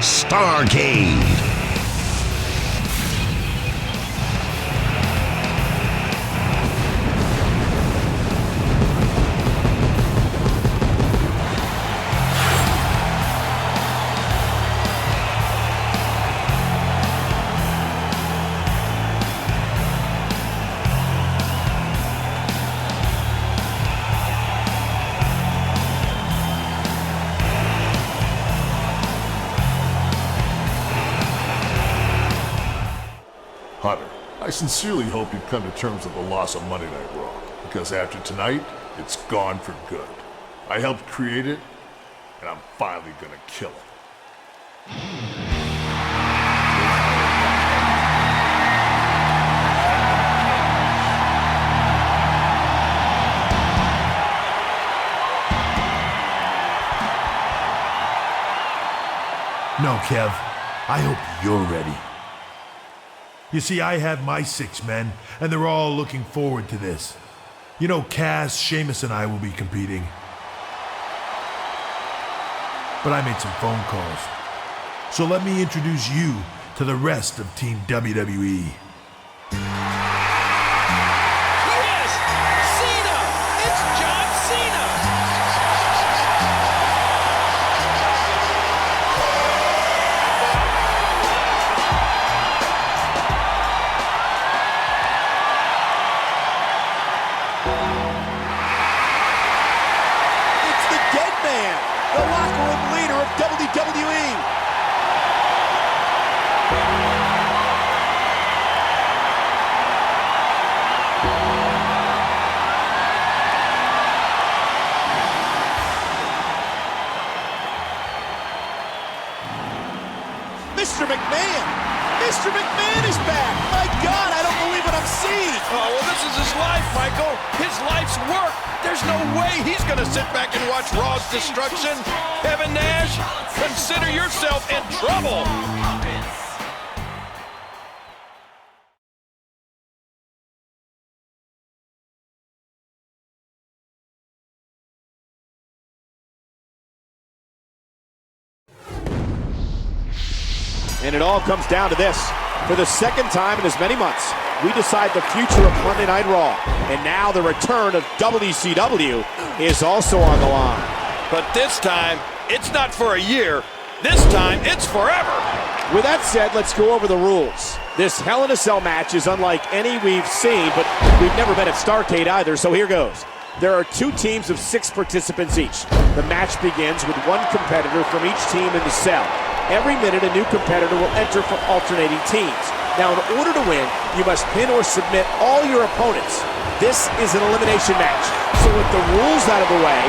Starcade. Hunter, I sincerely hope you come to terms with the loss of Monday Night Raw, because after tonight, it's gone for good. I helped create it, and I'm finally gonna kill it. No, Kev. I hope you're ready. You see, I have my 6 men, and they're all looking forward to this. You know, Cass, Sheamus, and I will be competing. But I made some phone calls. So let me introduce you to the rest of Team WWE. Yes! Cena! It's John Cena! It's the Dead Man, the locker room leader of WWE. Mr. McMahon! Mr. McMahon is back! My God, I don't believe what I'm seeing! Oh, well, this is his life, Michael. His life's work. There's no way he's going to sit back and watch Raw's destruction. Kevin Nash, consider yourself in trouble. And it all comes down to this. For the second time in as many months, we decide the future of Monday Night Raw. And now the return of WCW is also on the line. But this time, it's not for a year. This time, it's forever. With that said, let's go over the rules. This Hell in a Cell match is unlike any we've seen, but we've never been at Starcade either, so here goes. There are 2 teams of 6 participants each. The match begins with 1 competitor from each team in the cell. Every minute, a new competitor will enter from alternating teams. Now, in order to win, you must pin or submit all your opponents. This is an elimination match. So with the rules out of the way,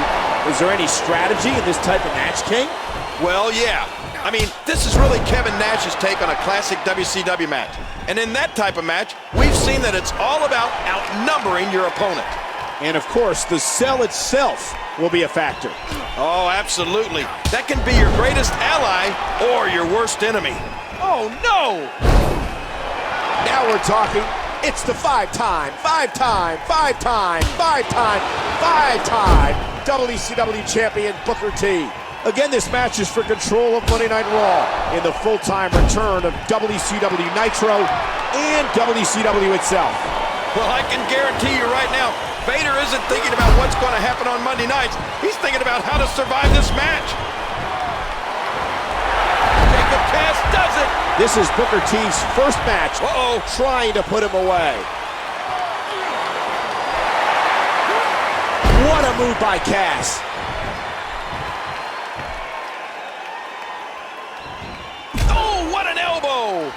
is there any strategy in this type of match, King? Well, yeah. I mean, this is really Kevin Nash's take on a classic WCW match. And in that type of match, we've seen that it's all about outnumbering your opponent. And of course, the cell itself will be a factor. Oh, absolutely. That can be your greatest ally or your worst enemy. Oh, no! Now we're talking. It's the 5-time WCW champion Booker T. Again, this match is for control of Monday Night Raw in the full-time return of WCW Nitro and WCW itself. Well, I can guarantee you right now, Vader isn't thinking about what's going to happen on Monday nights. He's thinking about how to survive this match. Jacob Cass does it. This is Booker T's first match. Trying to put him away. What a move by Cass. Oh, what an elbow.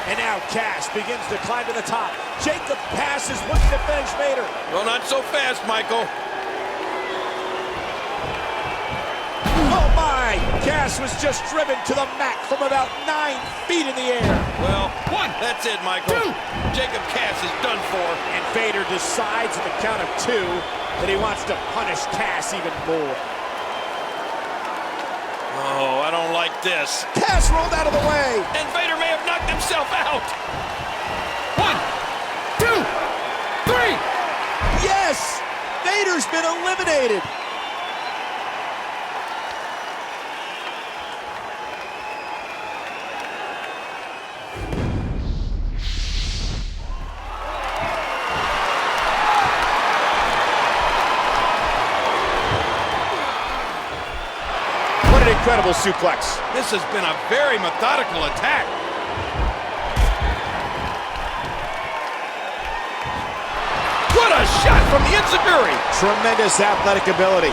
And now Cass begins to climb to the top. Jacob Cass is looking to finish Vader. Well, not so fast, Michael. Oh my! Cass was just driven to the mat from about 9 feet in the air. Well, that's it, Michael. 2. Jacob Cass is done for. And Vader decides at the count of 2 that he wants to punish Cass even more. Oh, I don't like this. Cass rolled out of the way. And Vader may have knocked himself out. 1, 2, 3. Yes! Vader's been eliminated. Incredible suplex. This has been a very methodical attack. What a shot from the enziguri. Tremendous athletic ability.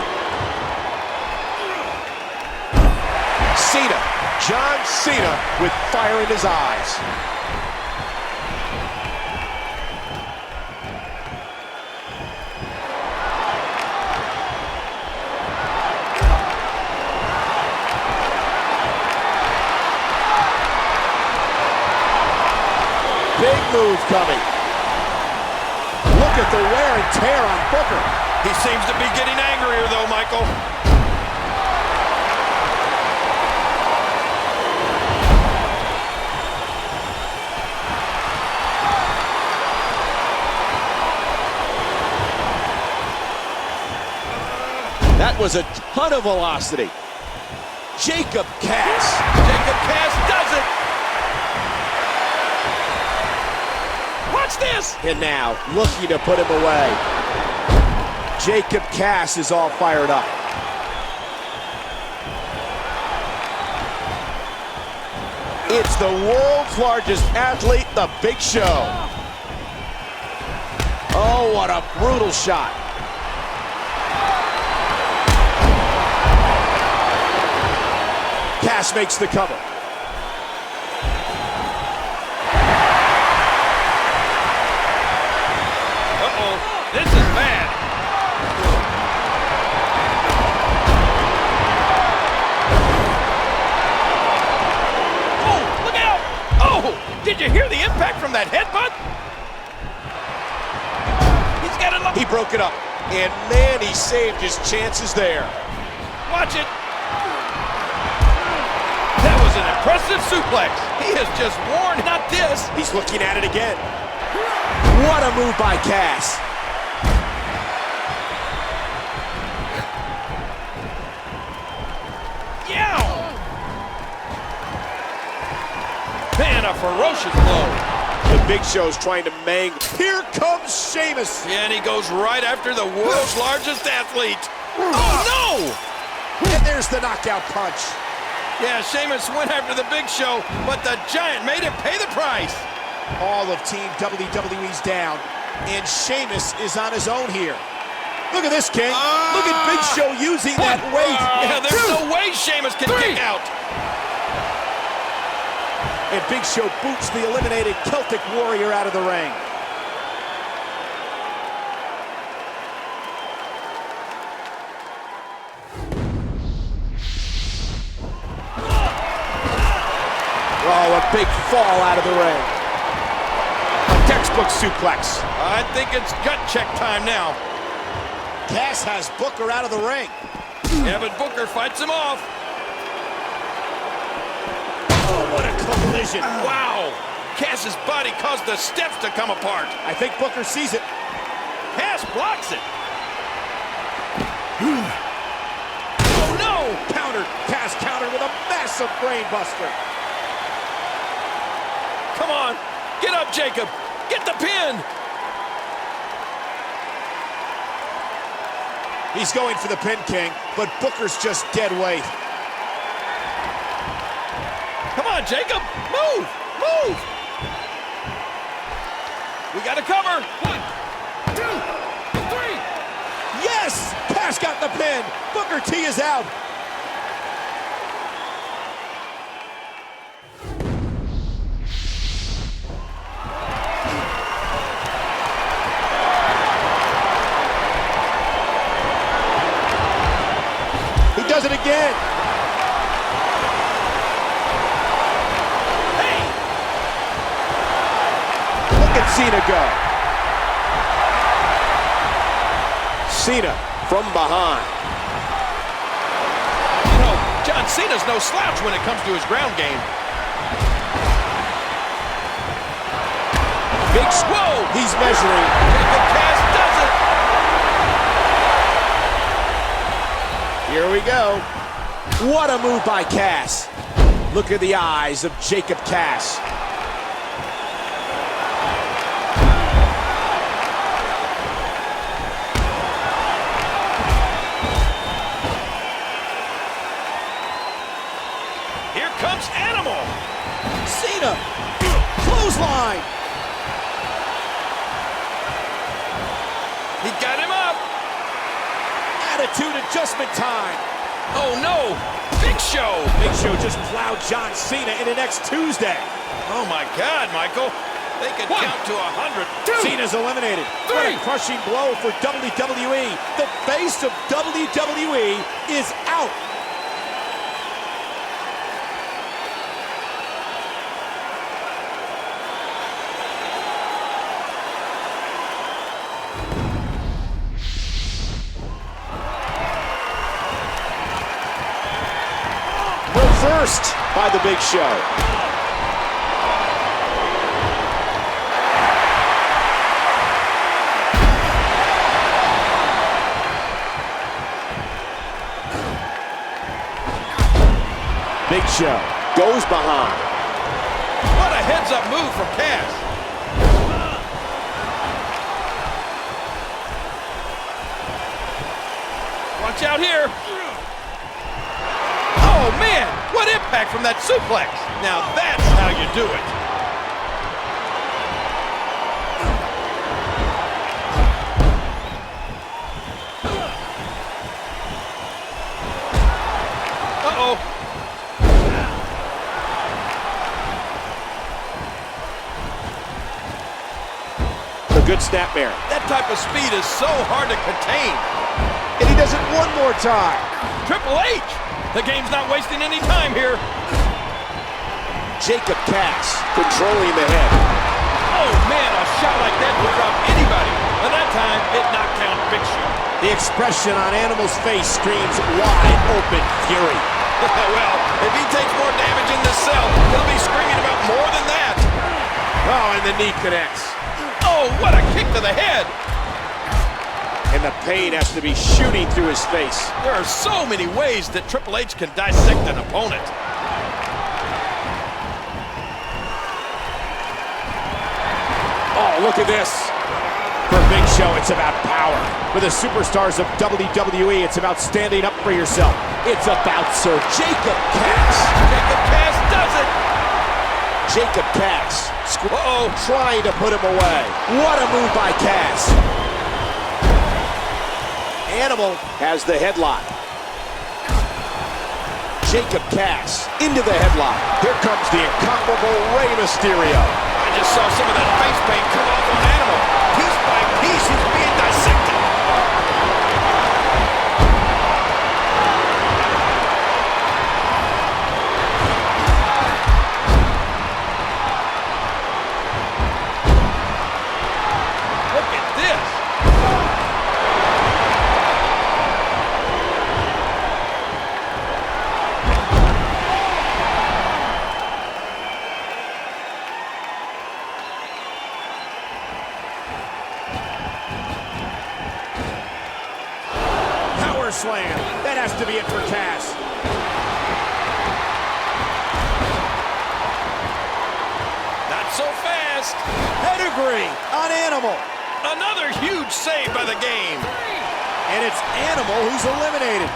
Cena, John Cena with fire in his eyes. Big move coming. Look at the wear and tear on Booker. He seems to be getting angrier though, Michael. That was a ton of velocity. Jacob Cass. Jacob Cass does it. Watch this. And now, looking to put him away. Jacob Cass is all fired up. It's the world's largest athlete, the Big Show. Oh, what a brutal shot. Cass makes the cover. Uh-oh, this is bad. Oh, look out! Oh, did you hear the impact from that headbutt? He's got it. He broke it up, and man, he saved his chances there. Watch it. That was an impressive suplex. He has just worn, not this. He's looking at it again. What a move by Cass. Yow! Man, a ferocious blow. The Big Show's trying to mangle. Here comes Sheamus. Yeah, and he goes right after the world's largest athlete. Oh, no! And there's the knockout punch. Yeah, Sheamus went after the Big Show, but the Giant made him pay the price. All of Team WWE's down, and Sheamus is on his own here. Look at this, King. Look at Big Show using that weight. Yeah, there's no way Sheamus can kick out. And Big Show boots the eliminated Celtic Warrior out of the ring. Oh, a big fall out of the ring. A textbook suplex. I think it's gut check time now. Cass has Booker out of the ring. Yeah, but Booker fights him off. Oh, what a collision. Wow. Cass's body caused the steps to come apart. I think Booker sees it. Cass blocks it. Oh, no. Countered. Cass countered with a massive brain buster. Come on. Get up, Jacob. Get the pin. He's going for the pin, King, but Booker's just dead weight. Come on, Jacob. Move. Move. We got to cover. 1, 2, 3. Yes! Cass got the pin. Booker T is out. He does it again. Hey! Look at Cena go. Cena from behind. You know, John Cena's no slouch when it comes to his ground game. Big Whoa! He's measuring. Jacob Cass does it. Here we go. What a move by Cass. Look at the eyes of Jacob Cass. Here comes Animal. Cena, clothesline. He got him up. Attitude adjustment time. Oh no, Big Show. Big Show just plowed John Cena into next Tuesday. Oh my God, Michael. They could count to 100. Cena's eliminated. What a crushing blow for WWE. The face of WWE is out. Reversed by the Big Show. Big Show goes behind. What a heads-up move from Cass. Watch out here. Oh, man, what impact from that suplex. Now that's how you do it. Uh-oh. A good snapmare. That type of speed is so hard to contain. And he does it one more time. Triple H. The game's not wasting any time here. Jacob Cass controlling the head. Oh, man, a shot like that would drop anybody. But that time, it knocked down Big Show. The expression on Animal's face screams wide open fury. Well, if he takes more damage in this cell, he'll be screaming about more than that. Oh, and the knee connects. Oh, what a kick to the head. And the pain has to be shooting through his face. There are so many ways that Triple H can dissect an opponent. Oh, look at this. For Big Show, it's about power. For the superstars of WWE, it's about standing up for yourself. It's about Sir Jacob Cass. Jacob Cass does it. Jacob Cass. Uh-oh. Trying to put him away. What a move by Cass. Animal has the headlock. Jacob Cass into the headlock. Here comes the incomparable Rey Mysterio. I just saw some of that face paint come off on Animal. Piece by piece, he's being dissected. Look at this. Slam. That has to be it for Cass. Not so fast. Pedigree on Animal. Another huge save by the game. And it's Animal who's eliminated.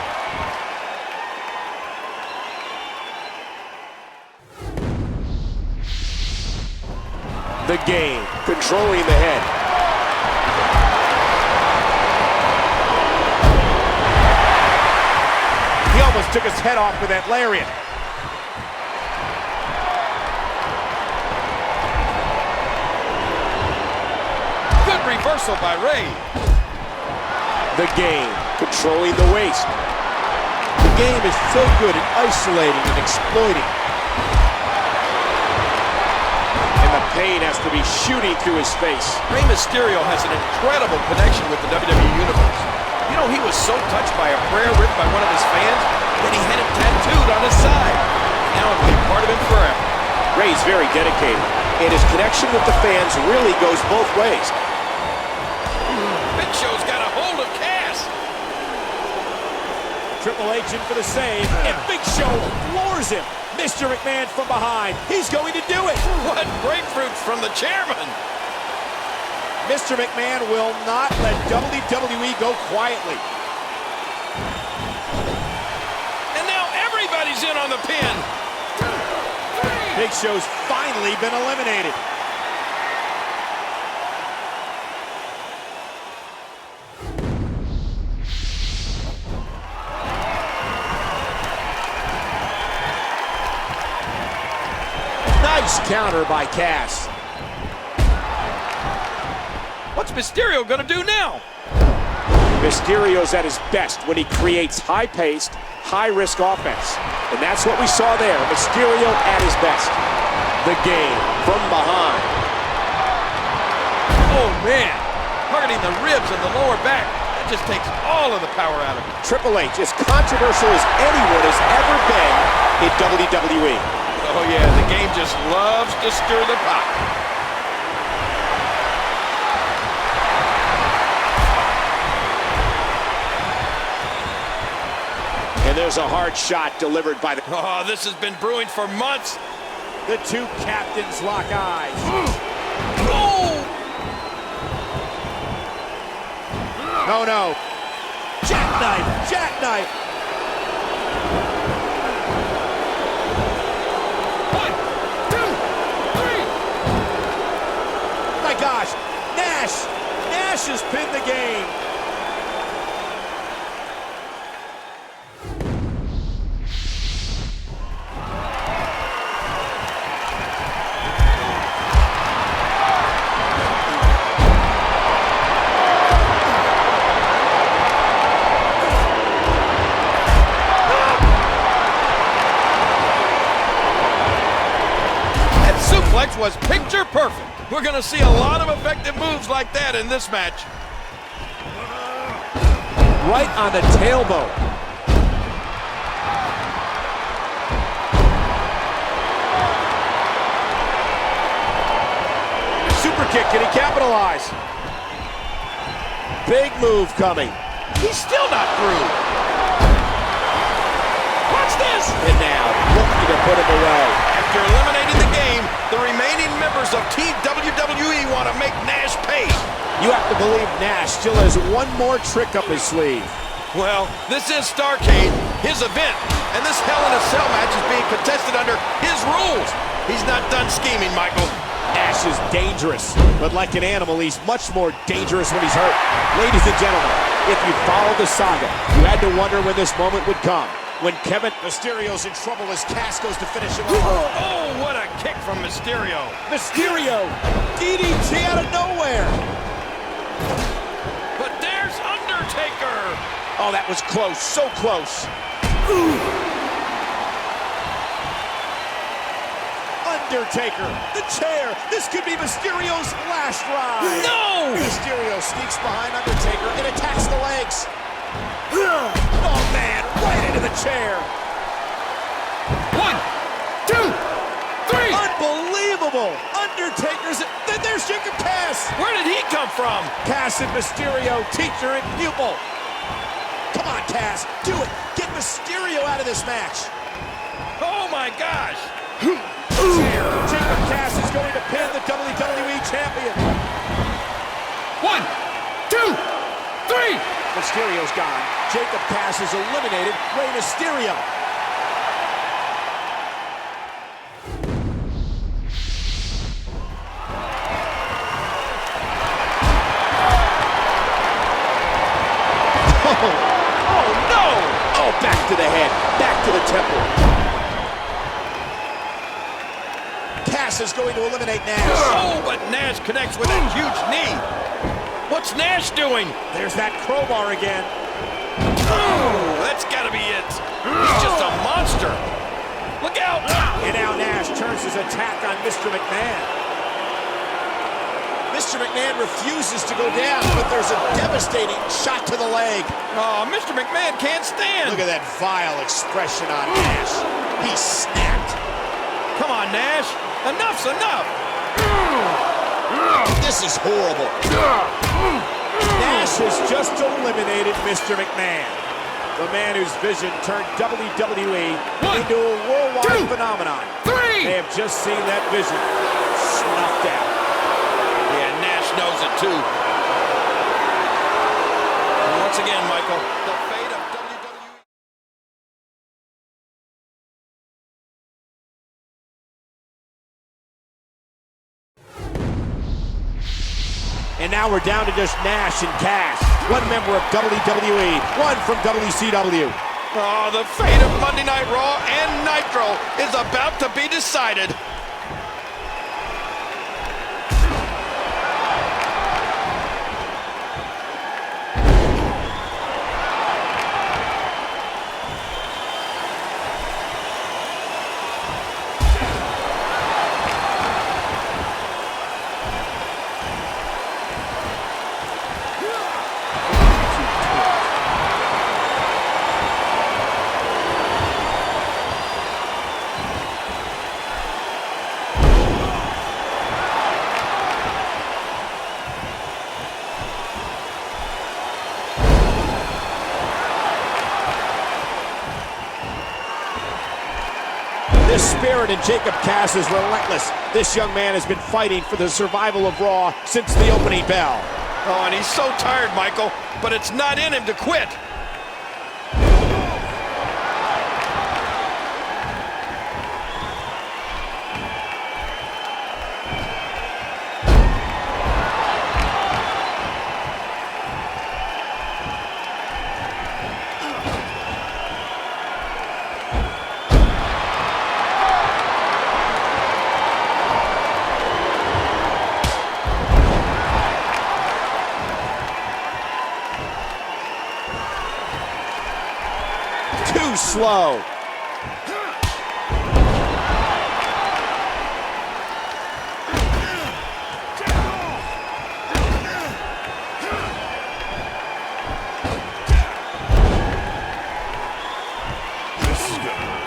The game, controlling the head. He almost took his head off with that lariat. Good reversal by Rey. The game, controlling the waist. The game is so good at isolating and exploiting. And the pain has to be shooting through his face. Rey Mysterio has an incredible connection with the WWE Universe. You know, he was so touched by a prayer written by one of his fans that he had it tattooed on his side. Now it'll be part of him forever. Rey's very dedicated, and his connection with the fans really goes both ways. Big Show's got a hold of Cass. Triple H in for the save, and Big Show floors him. Mr. McMahon from behind. He's going to do it. What grapefruits from the chairman. Mr. McMahon will not let WWE go quietly. And now everybody's in on the pin. Big Show's finally been eliminated. Nice counter by Cass. What's Mysterio gonna do now? Mysterio's at his best when he creates high-paced, high-risk offense. And that's what we saw there. Mysterio at his best. The game from behind. Oh, man. Targeting the ribs and the lower back. That just takes all of the power out of it. Triple H, as controversial as anyone has ever been in WWE. Oh, yeah, the game just loves to stir the pot. And there's a hard shot delivered by the... Oh, this has been brewing for months. The two captains lock eyes. Oh! No, no. Jackknife, jackknife. One, two, three. My gosh, Nash. Nash has pinned the game. Suplex was picture perfect. We're going to see a lot of effective moves like that in this match. Right on the tailbone. Super kick, can he capitalize? Big move coming. He's still not through. Watch this. And now, looking to put him away. After eliminating the game, the remaining members of Team WWE want to make Nash pay. You have to believe Nash still has one more trick up his sleeve. Well, this is Starrcade, his event, and this Hell in a Cell match is being contested under his rules. He's not done scheming, Michael. Nash is dangerous, but like an animal, he's much more dangerous when he's hurt. Ladies and gentlemen, if you followed the saga, you had to wonder when this moment would come. When Kevin Mysterio's in trouble as Cass goes to finish him off. Oh, what a kick from Mysterio. Mysterio, DDT out of nowhere. But there's Undertaker. Oh, that was close, so close. Undertaker, the chair. This could be Mysterio's last ride. No! Mysterio sneaks behind Undertaker and attacks the legs. Oh, man, right into the chair. 1, 2, 3. Unbelievable. Undertaker's... There's Jacob Cass. Where did he come from? Cass and Mysterio, teacher and pupil. Come on, Cass, do it. Get Mysterio out of this match. Oh, my gosh. Jacob Cass is going to pin the WWE Champion. 1, 2, 3. Mysterio's gone. Jacob Cass has eliminated Rey Mysterio. Oh, no! Oh, back to the head. Back to the temple. Cass is going to eliminate Nash. Oh, but Nash connects with a huge knee. What's Nash doing? There's that crowbar again. Oh, that's got to be it. He's just a monster. Look out. And now Nash turns his attack on Mr. McMahon. Mr. McMahon refuses to go down, but there's a devastating shot to the leg. Oh, Mr. McMahon can't stand. Look at that vile expression on Nash. He snapped. Come on, Nash. Enough's enough. This is horrible. Nash has just eliminated Mr. McMahon, the man whose vision turned WWE into a worldwide phenomenon. 3. They have just seen that vision snuffed out. Yeah, Nash knows it too. And once again, Michael, the fate of And now we're down to just Nash and Cass. One member of WWE, one from WCW. Oh, the fate of Monday Night Raw and Nitro is about to be decided. The spirit in Jacob Cass is relentless. This young man has been fighting for the survival of Raw since the opening bell. Oh, and he's so tired, Michael, but it's not in him to quit. Too slow. This is gonna hurt.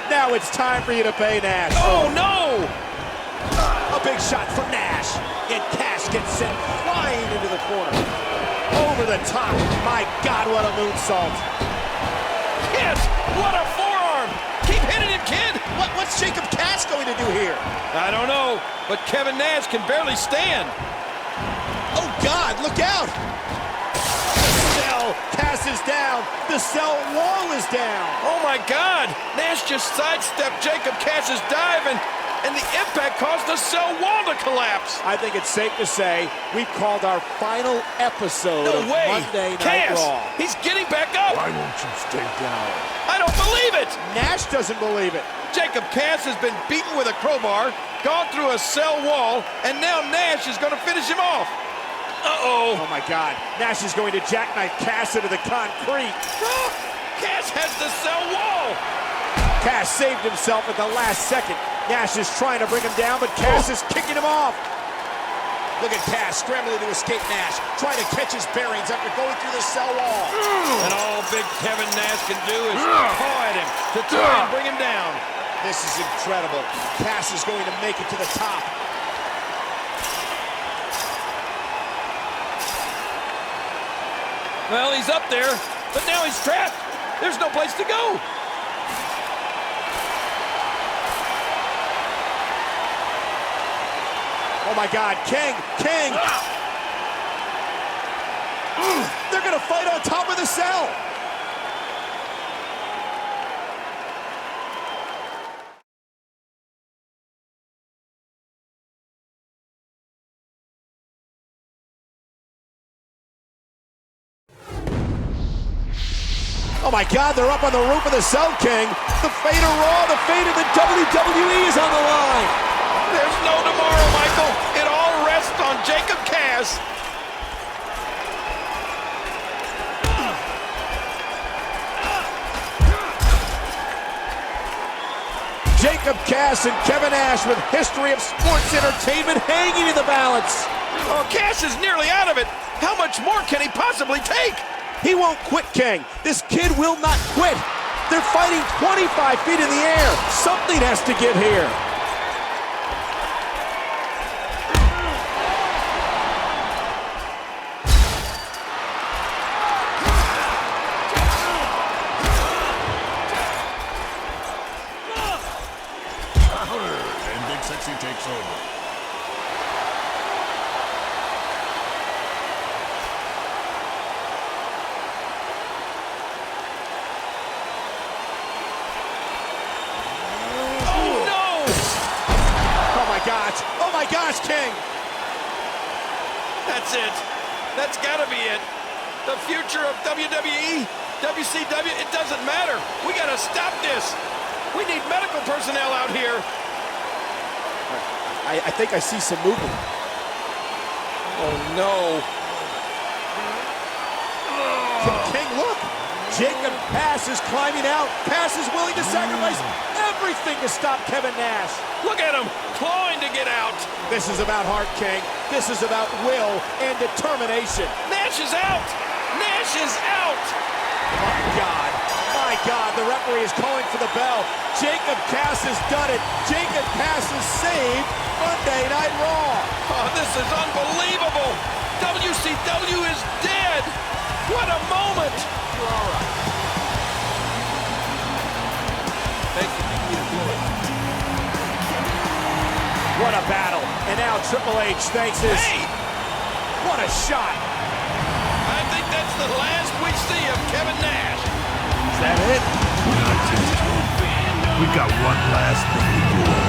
Now it's time for you to pay Nash. Oh, no! A big shot from Nash. And Cass gets sent flying into the corner. Over the top. My God, what a moonsault. Kid, what a forearm! Keep hitting it, kid! What's Jacob Cass going to do here? I don't know, but Kevin Nash can barely stand. Oh, God, look out! Cass is down. The cell wall is down. Oh, my God! Nash just sidestepped Jacob Cass's dive, and the impact caused the cell wall to collapse. I think it's safe to say we've called our final episode No of way! Monday Night Cass, Raw. he's getting back up! Why won't you stay down? I don't believe it! Nash doesn't believe it. Jacob Cass has been beaten with a crowbar, gone through a cell wall, and now Nash is going to finish him off. Uh-oh. Oh, my God. Nash is going to jackknife Cass into the concrete. Cass has the cell wall. Cass saved himself at the last second. Nash is trying to bring him down, but Cass is kicking him off. Look at Cass scrambling to escape Nash, trying to catch his bearings after going through the cell wall. And all big Kevin Nash can do is paw at him to try and bring him down. This is incredible. Cass is going to make it to the top. Well, he's up there, but now he's trapped. There's no place to go. Oh, my God. King. They're going to fight on top of the cell. Oh my God, they're up on the roof of the Cell King. The fate of Raw, the fate of the WWE is on the line. There's no tomorrow, Michael. It all rests on Jacob Cass. Jacob Cass and Kevin Nash with history of sports entertainment hanging in the balance. Oh, Cass is nearly out of it. How much more can he possibly take? He won't quit, King. This kid will not quit. They're fighting 25 feet in the air. Something has to give here. And Big Sexy takes over. Oh my gosh, King! That's it. That's gotta be it. The future of WWE, WCW, it doesn't matter. We gotta stop this. We need medical personnel out here. I think I see some movement. Oh no. King, look! Jacob Cass is climbing out. Cass is willing to sacrifice everything to stop Kevin Nash. Look at him, clawing to get out. This is about heart, King. This is about will and determination. Nash is out. Nash is out. My God, the referee is calling for the bell. Jacob Cass has done it. Jacob Cass has saved Monday Night Raw. Oh, this is unbelievable. WCW is dead. What a moment. You're all right. Thank you. What a battle. And now Triple H thanks his... Hey! What a shot. I think that's the last we see of Kevin Nash. Is that it? Not just. We've got one last thing to do.